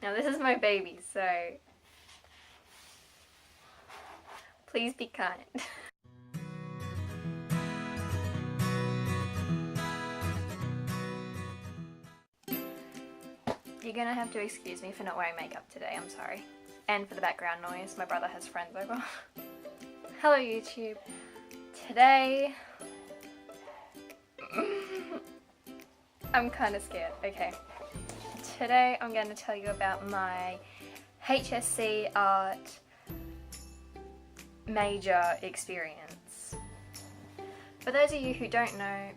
Now this is my baby, so please be kind. You're gonna have to excuse me for not wearing makeup today, I'm sorry. And for the background noise, my brother has friends over. Hello YouTube. Today... I'm kind of scared. Okay. Today I'm going to tell you about my HSC art major experience. For those of you who don't know,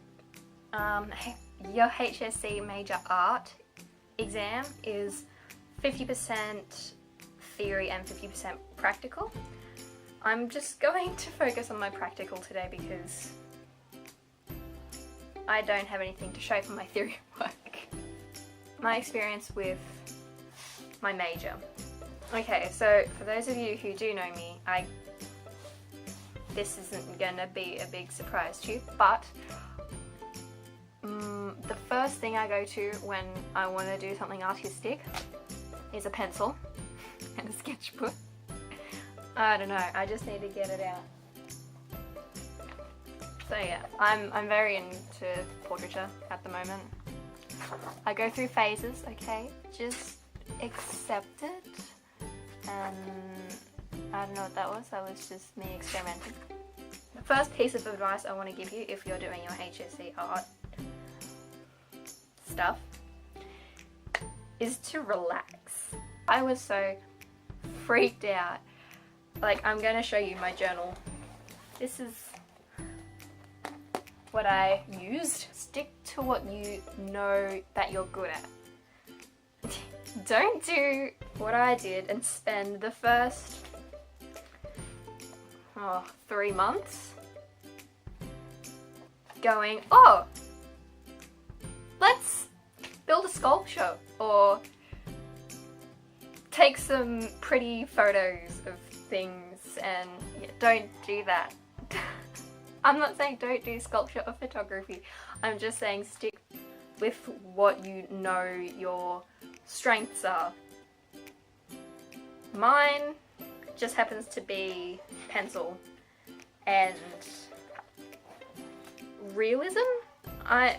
your HSC major art exam is 50% theory and 50% practical. I'm just going to focus on my practical today because I don't have anything to show for my theory work. My experience with my major. Okay, so for those of you who do know me, this isn't gonna be a big surprise to you, but the first thing I go to when I want to do something artistic is a pencil and a sketchbook. I don't know, I just need to get it out. So yeah, I'm very into portraiture at the moment. I go through phases, okay? Just accept it. And I don't know what that was just me experimenting. The first piece of advice I want to give you if you're doing your HSC art stuff is to relax. I was so freaked out. Like, I'm gonna show you my journal. This is what I used. Stick to what you know that you're good at. Don't do what I did and spend the first 3 months going, oh, let's build a sculpture or take some pretty photos of things, and yeah, don't do that. I'm not saying don't do sculpture or photography. I'm just saying stick with what you know your strengths are. Mine just happens to be pencil and realism. I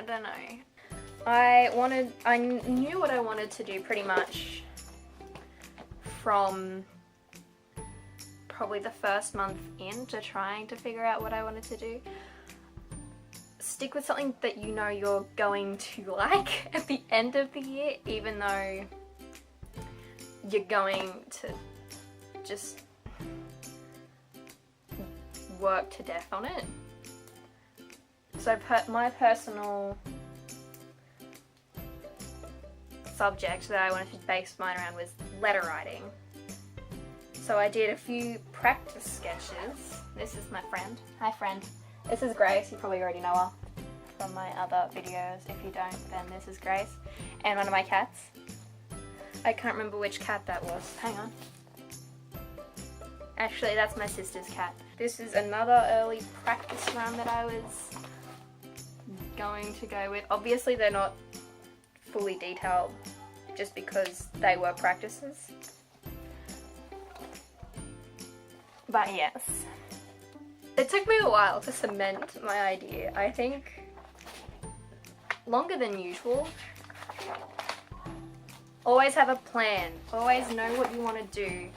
don't know. I knew what I wanted to do pretty much from probably the first month into trying to figure out what I wanted to do. Stick with something that you know you're going to like at the end of the year, even though you're going to just work to death on it. So my personal subject that I wanted to base mine around was letter writing. So I did a few practice sketches. This is my friend. Hi friend. This is Grace, you probably already know her from my other videos. If you don't, then this is Grace. And one of my cats. I can't remember which cat that was. Hang on. Actually, that's my sister's cat. This is another early practice run that I was going to go with. Obviously they're not fully detailed just because they were practices. But yes. It took me a while to cement my idea. I think longer than usual. Always have a plan. Always know what you want to do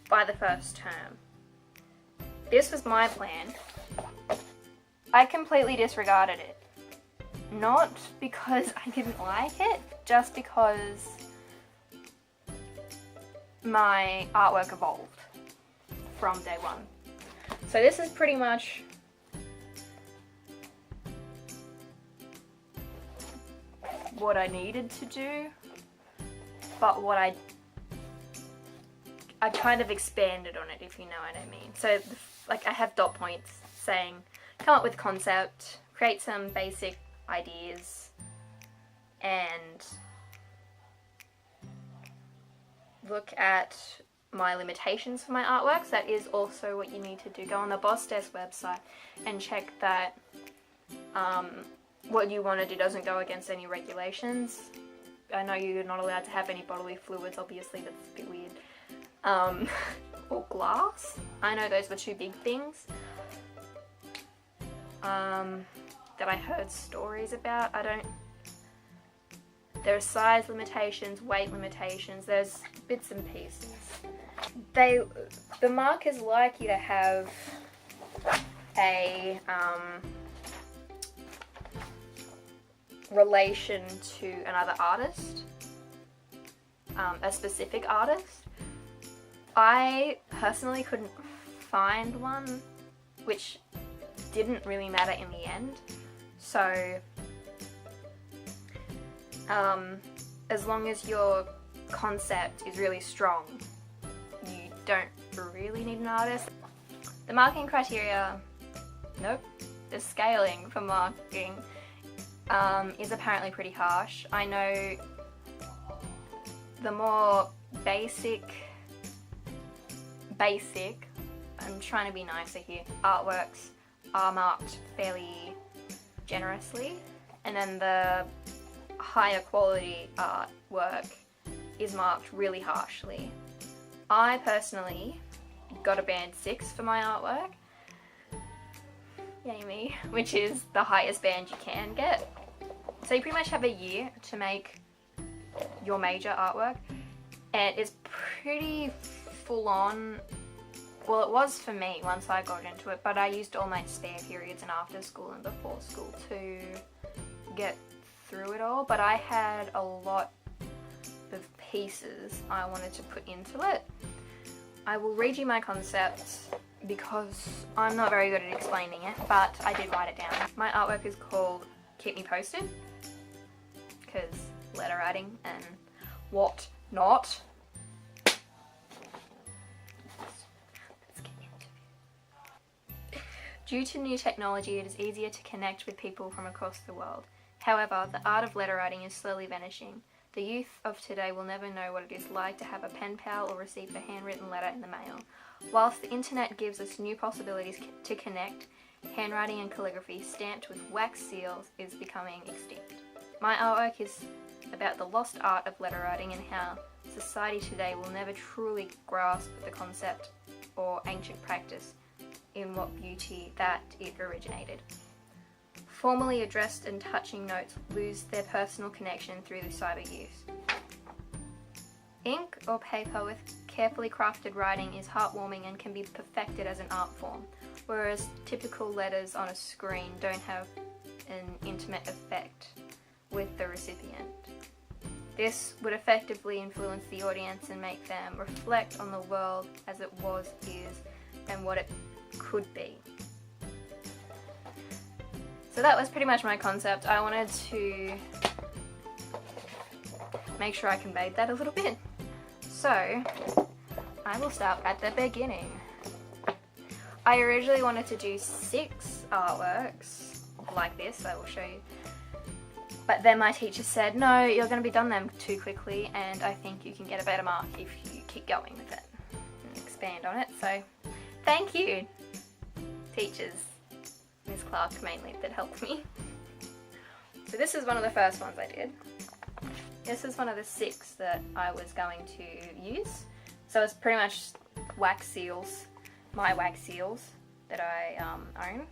by the first term. This was my plan. I completely disregarded it. Not because I didn't like it, just because my artwork evolved from day one. So this is pretty much what I needed to do, but what I kind of expanded on it, if you know what I mean. So like I have dot points saying come up with concept, create some basic ideas, and look at my limitations for my artworks. That is also what you need to do. Go on the Boss Desk website and check that what you want to do doesn't go against any regulations. I know you're not allowed to have any bodily fluids, obviously, that's a bit weird. Or glass. I know those were two big things that I heard stories about. There are size limitations, weight limitations, there's bits and pieces. The markers like you to have a relation to another artist, a specific artist. I personally couldn't find one, which didn't really matter in the end. So as long as your concept is really strong, you don't really need an artist. The marking criteria, nope. The scaling for marking is apparently pretty harsh. I know the more basic, I'm trying to be nicer here, artworks are marked fairly generously, and then the higher quality artwork is marked really harshly. I personally got a band 6 for my artwork, yay me, which is the highest band you can get. So you pretty much have a year to make your major artwork, and it's pretty full on. Well, it was for me once I got into it, but I used all my spare periods and after school and before school to get through it all. But I had a lot of pieces I wanted to put into it. I will read you my concept because I'm not very good at explaining it, but I did write it down. My artwork is called Keep Me Posted, because letter writing and what not. Due to new technology, it is easier to connect with people from across the world. However, the art of letter writing is slowly vanishing. The youth of today will never know what it is like to have a pen pal or receive a handwritten letter in the mail. Whilst the internet gives us new possibilities to connect, handwriting and calligraphy stamped with wax seals is becoming extinct. My artwork is about the lost art of letter writing and how society today will never truly grasp the concept or ancient practice in what beauty that it originated. Formally addressed and touching notes lose their personal connection through the cyber use. Ink or paper with carefully crafted writing is heartwarming and can be perfected as an art form, whereas typical letters on a screen don't have an intimate effect with the recipient. This would effectively influence the audience and make them reflect on the world as it was, is, and what it could be. So that was pretty much my concept. I wanted to make sure I conveyed that a little bit. So I will start at the beginning. I originally wanted to do 6 artworks like this, I will show you. But then my teacher said, no, you're going to be done them too quickly, and I think you can get a better mark if you keep going with it and expand on it. So thank you, teachers, Miss Clark mainly, that helped me. So this is one of the first ones I did. This is one of the 6 that I was going to use. So it's pretty much wax seals, my wax seals that I own.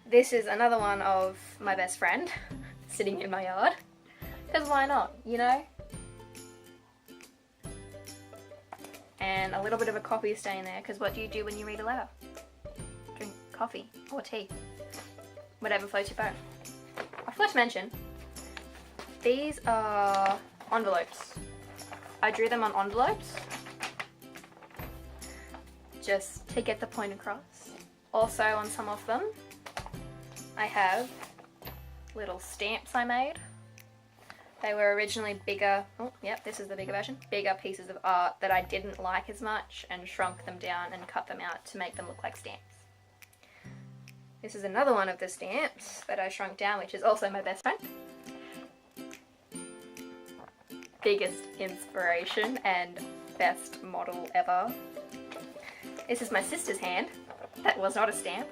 This is another one of my best friend sitting in my yard, because why not, you know? And a little bit of a coffee stain there, because what do you do when you read a letter? Drink coffee or tea, whatever floats your boat. I forgot to mention, these are envelopes. I drew them on envelopes just to get the point across. Also on some of them I have little stamps I made. They were originally bigger, oh yep, this is the bigger version, bigger pieces of art that I didn't like as much and shrunk them down and cut them out to make them look like stamps. This is another one of the stamps that I shrunk down, which is also my best friend. Biggest inspiration and best model ever. This is my sister's hand. That was not a stamp.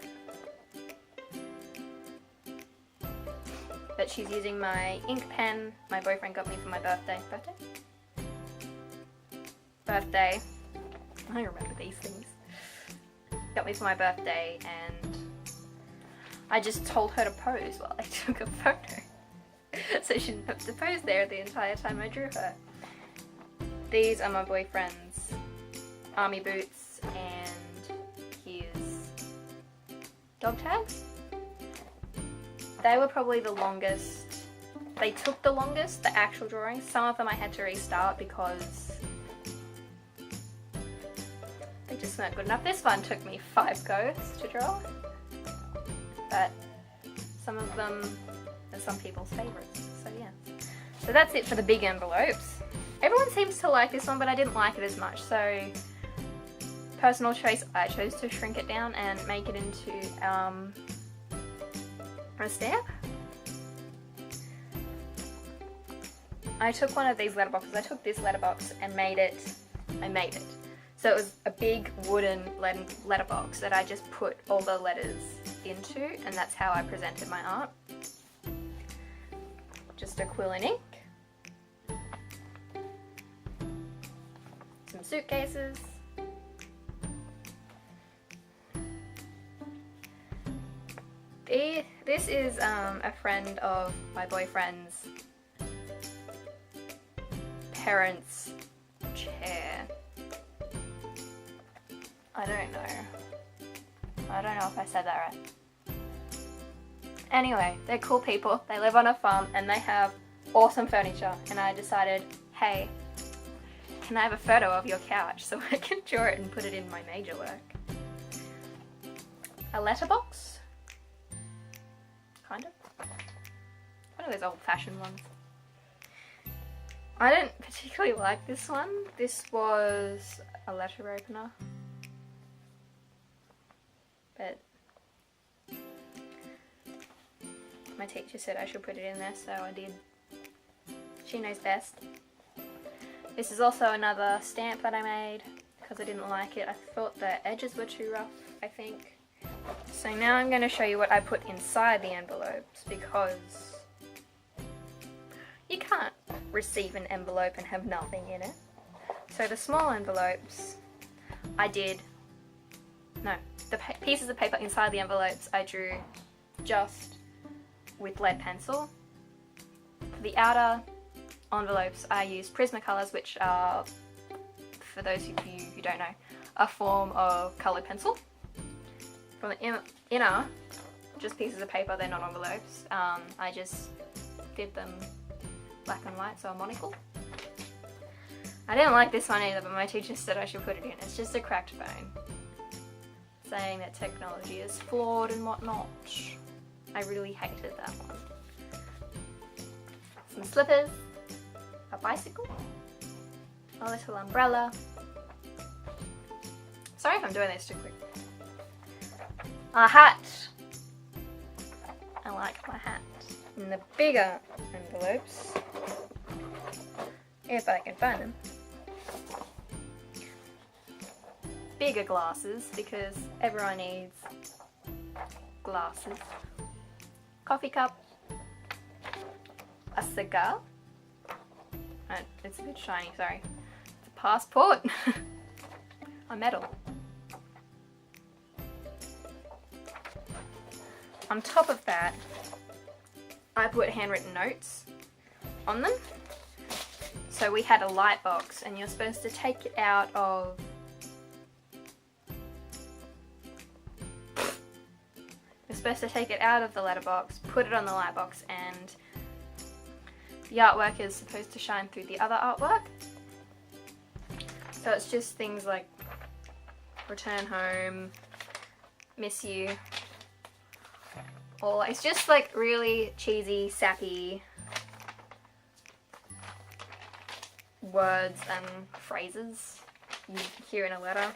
but she's using my ink pen my boyfriend got me for my birthday. Birthday. I remember these things. Got me for my birthday, and I just told her to pose while I took a photo. So she didn't have to pose there the entire time I drew her. These are my boyfriend's army boots and his dog tags. They were probably the longest. They took the longest, the actual drawings. Some of them I had to restart because they just weren't good enough. This one took me 5 goes to draw, but some of them are some people's favourites, so yeah. So that's it for the big envelopes. Everyone seems to like this one, but I didn't like it as much, so personal choice, I chose to shrink it down and make it into a stamp. I took one of these letterboxes. I took this letterbox and made it. So it was a big wooden letterbox that I just put all the letters into, and that's how I presented my art. Just acrylic ink. Some suitcases. This is a friend of my boyfriend's parents' chair. I don't know if I said that right. Anyway, they're cool people. They live on a farm and they have awesome furniture, and I decided, hey, can I have a photo of your couch so I can draw it and put it in my major work? A letterbox? Kind of. One of those old-fashioned ones. I didn't particularly like this one. This was a letter opener. But my teacher said I should put it in there, so I did. She knows best. This is also another stamp that I made because I didn't like it. I thought the edges were too rough, I think. So now I'm going to show you what I put inside the envelopes, because you can't receive an envelope and have nothing in it. So the small envelopes, the pieces of paper inside the envelopes I drew just with lead pencil. For the outer envelopes I used Prismacolors, which are, for those of you who don't know, a form of coloured pencil. From the inner, just pieces of paper, they're not envelopes. I just did them black and white, so a monocle. I didn't like this one either, but my teacher said I should put it in. It's just a cracked bone, saying that technology is flawed and whatnot. I really hated that one. Some slippers, a bicycle, a little umbrella. Sorry if I'm doing this too quick. A hat. I like my hat. In the bigger envelopes, if I can find them. Bigger glasses, because everyone needs glasses. Coffee cup. A cigar. It's a bit shiny, sorry. It's a passport. A medal. On top of that, I put handwritten notes on them. So we had a light box, and you're supposed to take it out of the letterbox, put it on the light box, and the artwork is supposed to shine through the other artwork. So it's just things like return home, miss you. Or it's just like really cheesy, sappy words and phrases you hear in a letter.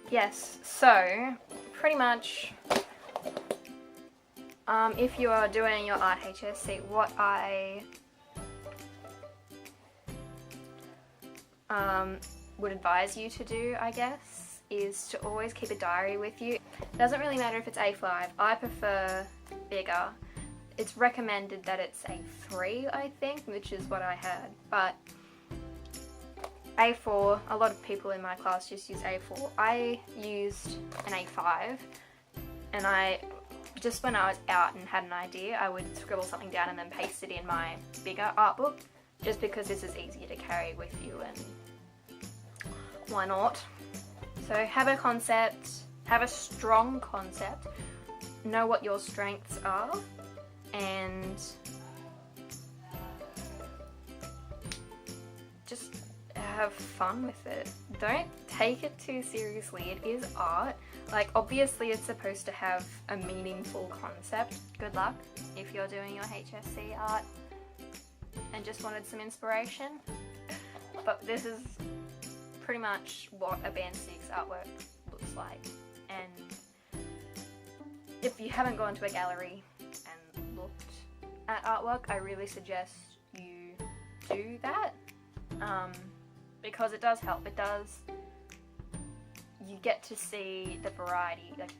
Yes, so pretty much if you are doing your art HSC, what I would advise you to do, I guess, is to always keep a diary with you. It doesn't really matter if it's A5. I prefer bigger. It's recommended that it's A3, I think, which is what I had, but A4, a lot of people in my class just use A4. I used an A5, and just when I was out and had an idea, I would scribble something down and then paste it in my bigger art book, just because this is easier to carry with you, and why not? So have a concept, have a strong concept, know what your strengths are, and just have fun with it. Don't take it too seriously. It is art. Like, obviously it's supposed to have a meaningful concept. Good luck if you're doing your HSC art and just wanted some inspiration. But this is pretty much what a Band 6 artwork looks like. And if you haven't gone to a gallery and looked at artwork, I really suggest you do that. Because it does help. It does, you get to see the variety, like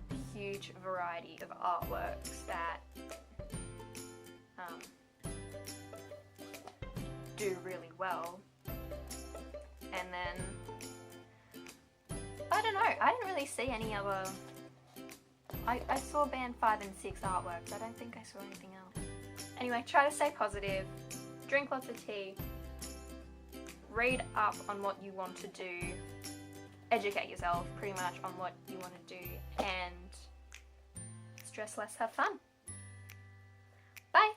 the huge variety of artworks that do really well. And then, I don't know, I didn't really see any other, I saw Band 5 and 6 artworks. I don't think I saw anything else. Anyway, try to stay positive, drink lots of tea, read up on what you want to do, educate yourself pretty much on what you want to do, and stress less, have fun. Bye!